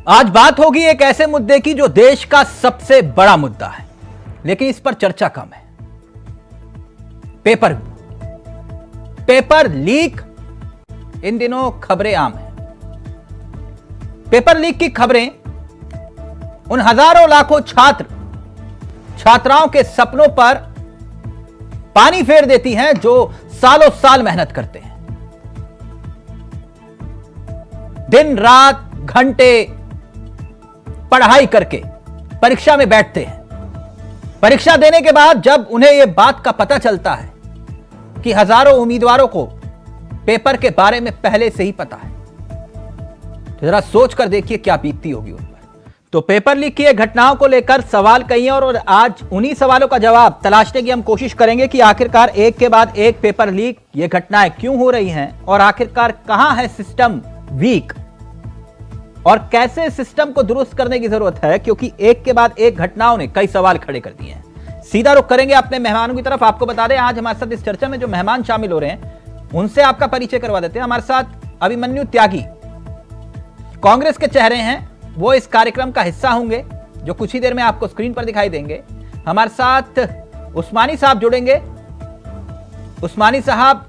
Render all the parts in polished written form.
आज बात होगी एक ऐसे मुद्दे की जो देश का सबसे बड़ा मुद्दा है, लेकिन इस पर चर्चा कम है। पेपर लीक इन दिनों खबरें आम हैं। पेपर लीक की खबरें उन हजारों लाखों छात्राओं के सपनों पर पानी फेर देती हैं जो सालों साल मेहनत करते हैं, दिन रात घंटे पढ़ाई करके परीक्षा में बैठते हैं। परीक्षा देने के बाद जब उन्हें यह बात का पता चलता है कि हजारों उम्मीदवारों को पेपर के बारे में पहले से ही पता है, तो जरा सोच कर देखिए क्या बीतती होगी उन पर। तो पेपर लीक की घटनाओं को लेकर सवाल कई हैं और आज उन्हीं सवालों का जवाब तलाशने की हम कोशिश करेंगे कि आखिरकार एक के बाद एक पेपर लीक ये घटनाएं क्यों हो रही हैं और आखिरकार कहां है सिस्टम वीक और कैसे सिस्टम को दुरुस्त करने की जरूरत है, क्योंकि एक के बाद एक घटनाओं ने कई सवाल खड़े कर दिए हैं। सीधा रुख करेंगे अपने मेहमानों की तरफ। आपको बता दें आज हमारे साथ इस चर्चा में जो मेहमान शामिल हो रहे हैं उनसे आपका परिचय करवा देते हैं। हमारे साथ अभिमन्यु त्यागी कांग्रेस के चेहरे हैं, वो इस कार्यक्रम का हिस्सा होंगे जो कुछ ही देर में आपको स्क्रीन पर दिखाई देंगे। हमारे साथ उस्मानी साहब जुड़ेंगे। उस्मानी साहब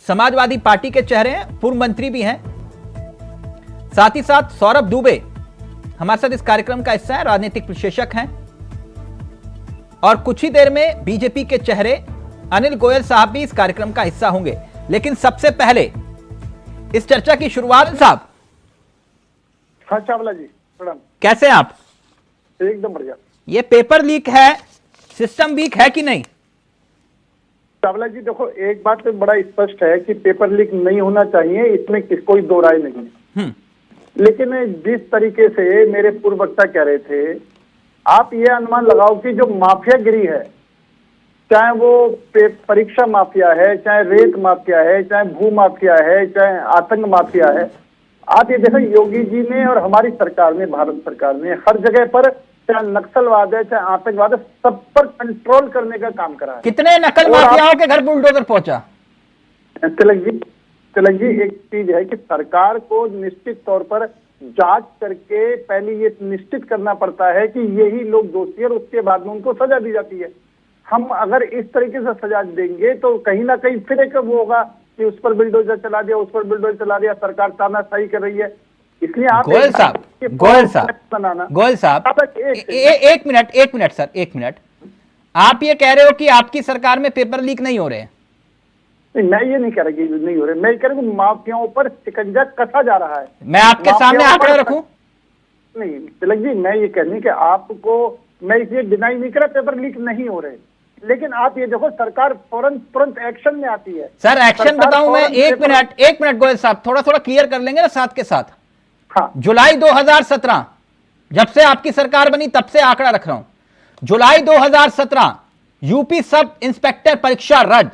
समाजवादी पार्टी के चेहरे हैं, पूर्व मंत्री भी हैं। साथ ही साथ सौरभ दुबे हमारे साथ इस कार्यक्रम का हिस्सा है, राजनीतिक विश्लेषक हैं। और कुछ ही देर में बीजेपी के चेहरे अनिल गोयल साहब भी इस कार्यक्रम का हिस्सा होंगे। लेकिन सबसे पहले इस चर्चा की शुरुआत साहब। हाँ चावला जी, प्रणाम। कैसे हैं आप? एकदम बढ़िया। ये पेपर लीक है, सिस्टम वीक है कि नहीं? चावला जी देखो, एक बात तो बड़ा स्पष्ट है कि पेपर लीक नहीं होना चाहिए, इसमें कोई दो राय नहीं है। लेकिन जिस तरीके से मेरे पूर्व वक्ता कह रहे थे, आप ये अनुमान लगाओ कि जो माफियागिरी है, चाहे वो परीक्षा माफिया है, चाहे रेत माफिया है, चाहे भू माफिया है, चाहे आतंक माफिया है, आप ये देखो योगी जी ने और हमारी सरकार ने, भारत सरकार ने हर जगह पर, चाहे नक्सलवाद है चाहे आतंकवाद है, सब पर कंट्रोल करने का काम करा है। कितने नकल माफियाओं के घर बुलडोजर पहुंचा? तिलक जी एक चीज है कि सरकार को निश्चित तौर पर जांच करके पहले ये निश्चित करना पड़ता है कि यही लोग दोषी है और उसके बाद में उनको सजा दी जाती है। हम अगर इस तरीके से सजा देंगे तो कहीं ना कहीं फिर एक वो होगा कि उस पर बिल्डोजर चला दिया, उस पर बिल्डोजर चला दिया, सरकार तानाशाही कर रही है। इसलिए आप गोयल साहब एक मिनट सर, एक मिनट। आप ये कह रहे हो कि आपकी सरकार में पेपर लीक नहीं हो रहे हैं? नहीं, मैं ये नहीं कह रहा कि नहीं हो रहे, मैं कह रहा हूँ माफियाओं पर शिकंजा कसा जा रहा है। मैं आपके सामने आंकड़े रखूं? नहीं तिलक जी, मैं ये कहने कि आपको मैं इसलिए डिनाई नहीं कर रहा पेपर लीक नहीं हो रहे, लेकिन आप ये देखो सरकार तुरंत एक्शन में आती है। सर एक्शन बताऊं मैं? एक मिनट गोयल साहब, थोड़ा क्लियर कर लेंगे ना साथ के साथ। हाँ, जुलाई 2017 जब से आपकी सरकार बनी तब से आंकड़ा रख रहा हूं। जुलाई 2017 यूपी सब इंस्पेक्टर परीक्षा रद्द।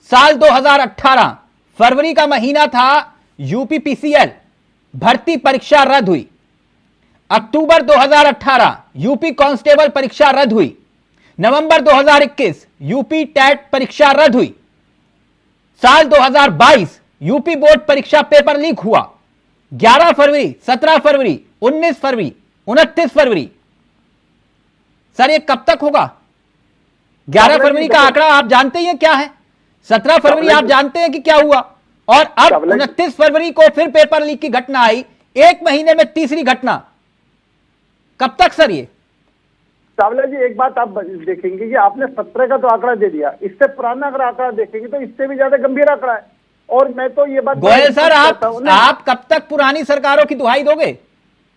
साल 2018 फरवरी का महीना था, यूपी पीसीएल भर्ती परीक्षा रद्द हुई। अक्टूबर 2018 यूपी कांस्टेबल परीक्षा रद्द हुई। नवंबर 2021 यूपी टेट परीक्षा रद्द हुई। साल 2022 यूपी बोर्ड परीक्षा पेपर लीक हुआ। 11 फरवरी, 17 फरवरी, 19 फरवरी, 29 फरवरी। सर ये कब तक होगा? 11 फरवरी का आंकड़ा आप जानते ही हैं क्या है, 17 फरवरी आप जानते हैं कि क्या हुआ, और अब 29 फरवरी को फिर पेपर लीक की घटना आई। एक महीने में तीसरी घटना। कब तक सर ये? चावला जी एक बात आप देखेंगे कि आपने 17 का तो आंकड़ा दे दिया, इससे पुराना अगर आंकड़ा देखेंगे तो इससे भी ज्यादा गंभीर आंकड़ा है। और मैं तो ये बात गोयल सर, आप कब तक पुरानी सरकारों की दुहाई दोगे?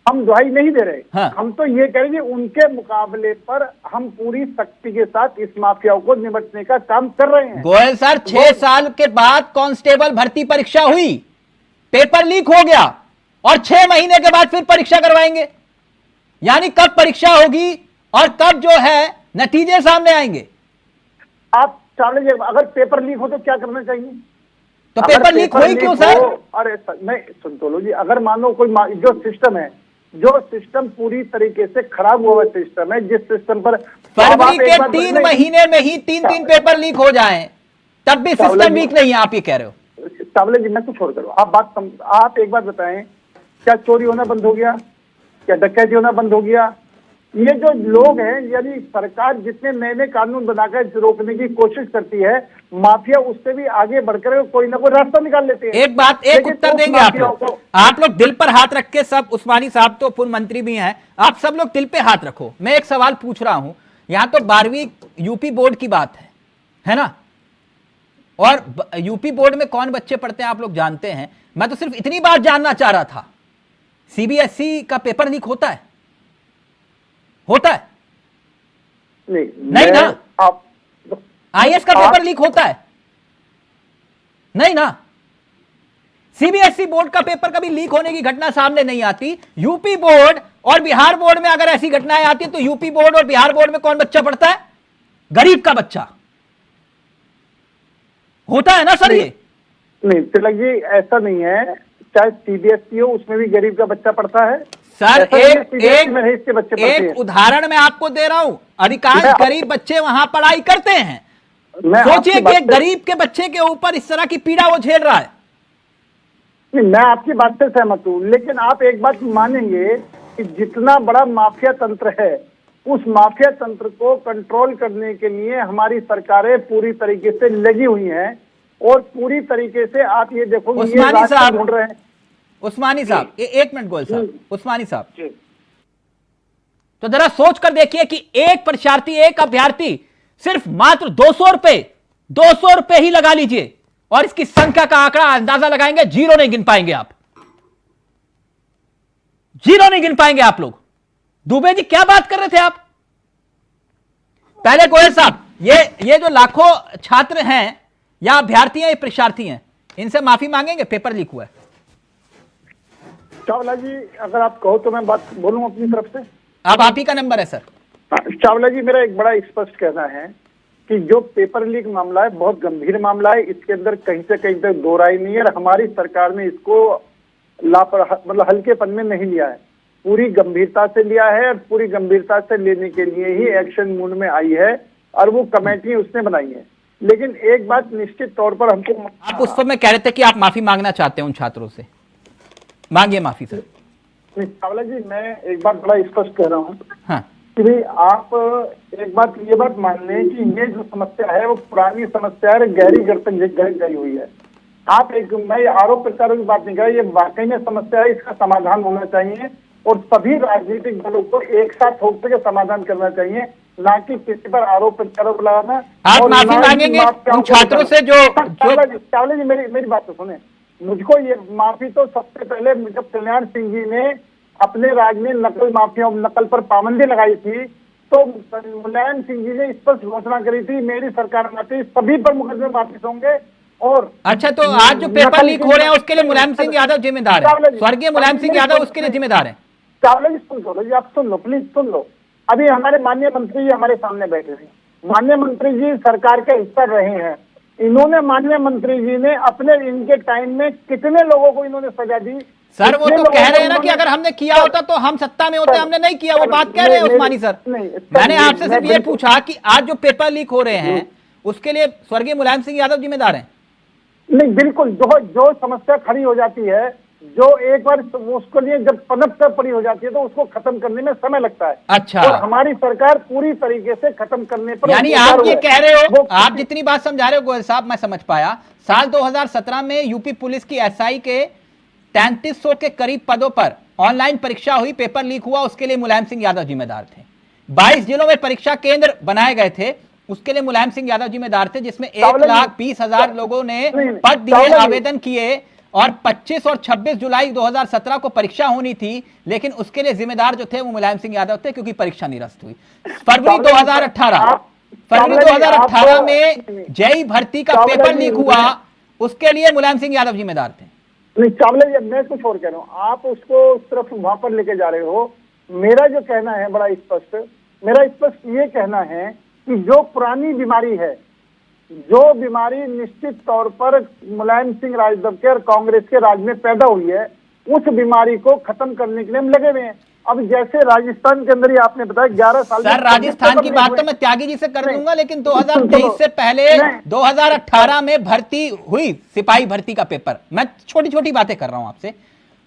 हम दुहाई नहीं दे रहे। हाँ। हम तो ये कह रहे हैं उनके मुकाबले पर हम पूरी शक्ति के साथ इस माफियाओं को निपटने का काम कर रहे हैं। गोयल सर 6 साल के बाद कांस्टेबल भर्ती परीक्षा हुई, पेपर लीक हो गया और 6 महीने के बाद फिर परीक्षा करवाएंगे। यानी कब परीक्षा होगी और कब जो है नतीजे सामने आएंगे? आप चावला जी अगर पेपर लीक हो तो क्या करना चाहिए? तो पेपर लीक हुई क्यों सर? अरे नहीं सुन तो लो जी, अगर मानो कोई जो सिस्टम पूरी तरीके से खराब हुआ सिस्टम है, जिस सिस्टम पर फरवरी के 3 महीने में ही 3 पेपर लीक हो जाएं, तब भी सिस्टम वीक नहीं है, आप ये कह रहे हो? चावला जी मैं कुछ और करो, आप एक बात बताएं, क्या चोरी होना बंद हो गया? क्या डकैती होना बंद हो गया? ये जो लोग हैं, यानी सरकार जितने नए नए कानून बनाकर रोकने की कोशिश करती है, माफिया उससे भी आगे बढ़कर कोई ना कोई रास्ता निकाल लेते हैं। एक बात, एक उत्तर देंगे आप लोग दिल पर हाथ रख के, सब उस्मानी साहब तो पूर्व मंत्री भी हैं, आप सब लोग दिल पे हाथ रखो। मैं एक सवाल पूछ रहा हूं, यहां तो 12वीं यूपी बोर्ड की बात है ना, और यूपी बोर्ड में कौन बच्चे पढ़ते हैं आप लोग जानते हैं। मैं तो सिर्फ इतनी बात जानना चाह रहा था, सीबीएसई का पेपर लीक होता है? नहीं ना? आईएएस का पेपर लीक होता है? नहीं ना? सीबीएसई बोर्ड का पेपर कभी लीक होने की घटना सामने नहीं आती। यूपी बोर्ड और बिहार बोर्ड में अगर ऐसी घटनाएं आती है तो यूपी बोर्ड और बिहार बोर्ड में कौन बच्चा पढ़ता है? गरीब का बच्चा होता है ना सर? ये नहीं तिलक जी, ऐसा नहीं है। चाहे सीबीएसई हो, उसमें भी गरीब का बच्चा पढ़ता है सर। एक उदाहरण मैं आपको दे रहा हूं, अधिकांश गरीब बच्चे वहां पढ़ाई करते हैं। सोचिए कि एक गरीब के बच्चे के ऊपर इस तरह की पीड़ा वो झेल रहा है। मैं आपकी बात से सहमत हूं, लेकिन आप एक बात मानेंगे कि जितना बड़ा माफिया तंत्र है, उस माफिया तंत्र को कंट्रोल करने के लिए हमारी सरकारें पूरी तरीके से लगी हुई हैं, और पूरी तरीके से आप ये देखो, उस्मानी साहब ढूंढ रहे हैं। उस्मानी साहब, एक मिनट गोयल साहब, उस्मानी साहब, तो जरा सोच कर देखिए कि एक परीक्षार्थी, एक अभ्यर्थी सिर्फ मात्र 200 रुपए ही लगा लीजिए, और इसकी संख्या का आंकड़ा अंदाजा लगाएंगे, जीरो नहीं गिन पाएंगे आप, जीरो नहीं गिन पाएंगे आप लोग। दुबे जी क्या बात कर रहे थे आप? पहले गोयल साहब, ये जो लाखों छात्र हैं या अभ्यर्थी हैं, ये परीक्षार्थी हैं, इनसे माफी मांगेंगे, पेपर लीक हुआ है। चावला जी, अगर आप कहो तो मैं बात बोलूं अपनी तरफ से। अब आप ही का नंबर है सर। चावला जी, मेरा एक बड़ा स्पष्ट कहना है कि जो पेपर लीक मामला है बहुत गंभीर मामला है, इसके अंदर कहीं से कहीं तक दो राय नहीं है, और हमारी सरकार ने इसको मतलब हल्केपन में नहीं लिया है, पूरी गंभीरता से लिया है, और पूरी गंभीरता से लेने के लिए ही एक्शन मूड में आई है, और वो कमेटी उसने बनाई है। लेकिन एक बात निश्चित तौर पर हमको, आप उस समय कह रहे थे कि आप माफी मांगना चाहते हैं उन छात्रों से, मांगिए माफी सर। चावला जी, मैं एक बात बड़ा स्पष्ट कह रहा हूँ, हाँ, कि भाई आप एक बात ये बात मान लें कि ये जो समस्या है वो पुरानी समस्या है, गहरी जड़ तक गई हुई है। आप एक, मैं आरोप प्रत्यारोप की बात नहीं कर रहा, ये वाकई में समस्या है, इसका समाधान होना चाहिए, और सभी राजनीतिक दलों को एक साथ होकर के समाधान करना चाहिए, ना कि किसी पर आरोप प्रत्यारोप लगाना। आप माफी मांगेंगे उन छात्रों से जो चावला जी, मेरी बात तो सुने। मुझको ये माफी तो सबसे पहले जब कल्याण सिंह जी ने अपने राज्य में नकल माफिया नकल पर पाबंदी लगाई थी, तो मुलायम सिंह जी ने स्पष्ट घोषणा करी थी, मेरी सरकार में आती सभी पर मुकदमे वापिस होंगे। और अच्छा, तो आज जो पेपर लीक हो रहे हैं उसके लिए मुलायम सिंह यादव जिम्मेदार है, स्वर्गीय मुलायम सिंह यादव उसके लिए जिम्मेदार है। चावला जी सुन लो जी, आप सुन लो, प्लीज सुन लो। अभी हमारे माननीय मंत्री जी हमारे सामने बैठे हैं, माननीय मंत्री जी सरकार के हिस्सा रहे हैं, इन्होंने, माननीय मंत्री जी ने अपने इनके टाइम में कितने लोगों को इन्होंने सजा दी। सर वो तो कह रहे हैं ना कि अगर हमने किया होता तो हम सत्ता में होते, हमने नहीं किया, वो बात कह रहे हैं उस्मानी सर। मैंने आपसे सिर्फ ये पूछा कि आज जो पेपर लीक हो रहे हैं उसके लिए स्वर्गीय मुलायम सिंह यादव जिम्मेदार हैं? नहीं, बिल्कुल। जो समस्या खड़ी हो जाती है, जो एक बार उसके लिए जब पनप कर पड़ी हो जाती है, तो उसको खत्म करने में समय लगता है। अच्छा, और हमारी सरकार पूरी तरीके से खत्म करने पर, यानी आप ये कह रहे हो, आप जितनी बात समझा रहे हो गोयल साहब, मैं समझ पाया, साल 2017 में यूपी पुलिस की एसआई के 3300 के करीब पदों पर ऑनलाइन परीक्षा हुई, पेपर लीक हुआ, उसके लिए मुलायम सिंह यादव जिम्मेदार थे। 22 जिलों में परीक्षा केंद्र बनाए गए थे, उसके लिए मुलायम सिंह यादव जिम्मेदार थे, जिसमें 1,20,000 लोगों ने पद दिए, आवेदन किए, और 25 और 26 जुलाई 2017 को परीक्षा होनी थी, लेकिन उसके लिए जिम्मेदार जो थे वो मुलायम सिंह यादव थे, क्योंकि परीक्षा निरस्त हुई। फरवरी 2018 में जेईई भर्ती का पेपर लीक हुआ, उसके लिए मुलायम सिंह यादव जिम्मेदार थे। नहीं चावला जी, मैं कुछ और कह रहा हूँ, आप उसको उस तरफ वहां पर लेके जा रहे हो। मेरा जो कहना है बड़ा स्पष्ट, मेरा स्पष्ट ये कहना है कि जो पुरानी बीमारी है, जो बीमारी निश्चित तौर पर मुलायम सिंह यादव के और कांग्रेस के राज में पैदा हुई है, उस बीमारी को खत्म करने के लिए हम लगे हुए हैं। अब जैसे राजस्थान के अंदर ही आपने बताया 11 साल सर, राजस्थान की बात तो मैं त्यागी जी से कर दूंगा, लेकिन 2023 से पहले 2018 में भर्ती हुई, सिपाही भर्ती का पेपर, मैं छोटी छोटी बातें कर रहा हूं आपसे,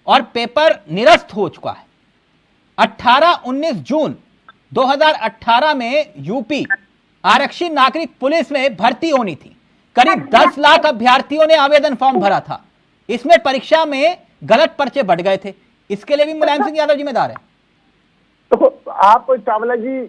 और पेपर निरस्त हो चुका है। 18-19 जून 2018 में यूपी आरक्षित नागरिक पुलिस में भर्ती होनी थी। करीब 10 लाख अभ्यर्थियों ने आवेदन फॉर्म भरा था। इसमें परीक्षा में गलत पर्चे बढ़ गए थे। इसके लिए भी मुलायम सिंह यादव जिम्मेदार है। तो आप चावला जी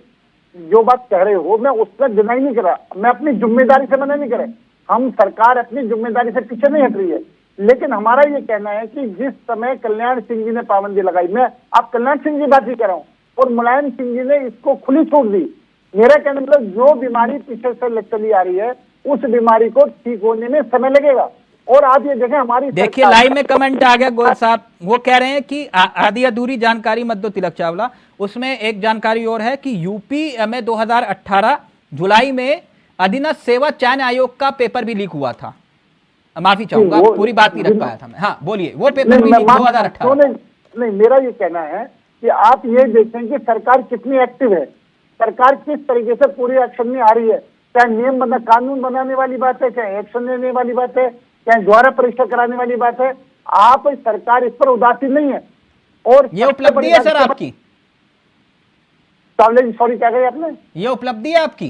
जो बात कह रहे हो, मैं उसका डिनाई नहीं कर रहा, मैं अपनी जिम्मेदारी से मना नहीं कर रहा। हम सरकार अपनी जिम्मेदारी से पीछे नहीं हट रही है, लेकिन हमारा ये कहना है कि जिस समय कल्याण सिंह जी ने पाबंदी लगाई, मैं आप कल्याण सिंह जी बात ही कर रहा हूँ, और मुलायम सिंह जी ने इसको खुली छूट दी। मेरा कहने मतलब जो बीमारी पीछे से चली आ रही है उस बीमारी को ठीक होने में समय लगेगा। और आप ये देखें हमारी, देखिए लाइव में कमेंट आ गया गोयल साहब, वो कह रहे हैं कि आधी अधूरी जानकारी मत दो तिलक चावला। उसमें एक जानकारी और है कि यूपी में 2018 जुलाई में अधीनस्थ सेवा चयन आयोग का पेपर भी लीक हुआ था। माफी चाहूंगा, पूरी बात नहीं रख पाया था मैं। हाँ बोलिए, वो पेपर भी 2018। नहीं, मेरा ये कहना है कि आप ये देखें कि सरकार कितनी एक्टिव है, सरकार किस तरीके से पूरी एक्शन में आ रही है। चाहे नियम बना, कानून बनाने वाली बात है, चाहे एक्शन लेने वाली बात है, चाहे द्वारा परीक्षा कराने वाली बात है, आप सरकार इस पर उदासीन नहीं है। और ये उपलब्धि है सर आपकी? सॉरी क्या कही आपने? ये उपलब्धि है आपकी?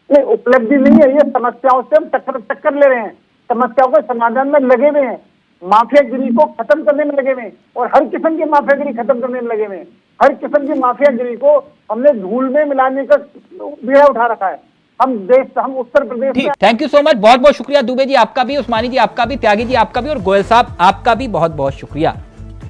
नहीं, उपलब्धि नहीं है, ये समस्याओं से हम टक्कर ले रहे हैं, समस्याओं के समाधान में लगे हुए हैं, माफियागिरी को खत्म करने में लगे हुए हैं, और हर किस्म की माफियागिरी खत्म करने में लगे हुए हैं। हर किस्म की माफियागिरी को हमने धूल में मिलाने का बीड़ा उठा रखा है। हम उत्तर प्रदेश में। थैंक यू सो मच, बहुत बहुत शुक्रिया दुबे जी आपका भी, उस्मानी जी आपका भी, त्यागी जी आपका भी, और गोयल साहब आपका भी बहुत बहुत शुक्रिया।